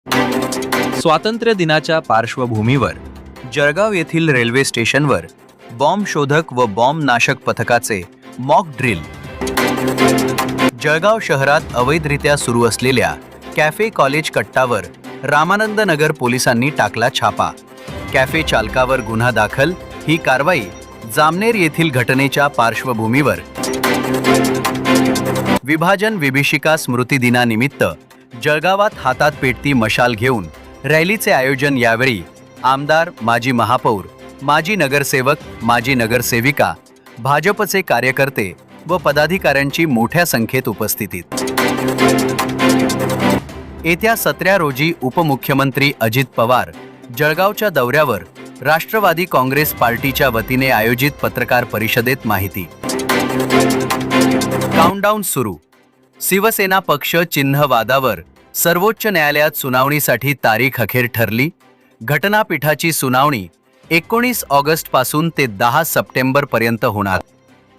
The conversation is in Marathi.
स्वातंत्र्य दिनाच्या पार्श्वभूमीवर जळगाव येथील रेल्वे स्टेशनवर बॉम्ब शोधक व बॉम्ब नाशक पथकाचे मॉक ड्रिल. जळगाव शहरात अवैधरित्या सुरू असलेल्या कॅफे कॉलेज कट्टावर रामानंद नगर पोलिसांनी टाकला छापा. कॅफे चालकावर गुन्हा दाखल. ही कारवाई जामनेर येथील घटनेच्या पार्श्वभूमीवर विभाजन विभीषिका स्मृती दिनानिमित्त जळगावात हातात पेटती मशाल घेऊन रॅलीचे आयोजन. यावेळी आमदार, माजी महापौर, माजी नगरसेवक, माजी नगरसेविका, भाजपचे कार्यकर्ते व पदाधिकाऱ्यांची मोठ्या संख्येत उपस्थिती. येत्या 17 रोजी उपमुख्यमंत्री अजित पवार जळगावच्या दौऱ्यावर. राष्ट्रवादी काँग्रेस पार्टीच्या वतीने आयोजित पत्रकार परिषदेत माहिती. काउंटडाऊन सुरू. शिवसेना पक्ष चिन्ह वादावर सर्वोच्च न्यायालयात सुनावणीसाठी तारीख अखेर ठरली. घटनापीठाची सुनावणी 19 ऑगस्ट पासून ते 10 सप्टेंबर पर्यंत होणार.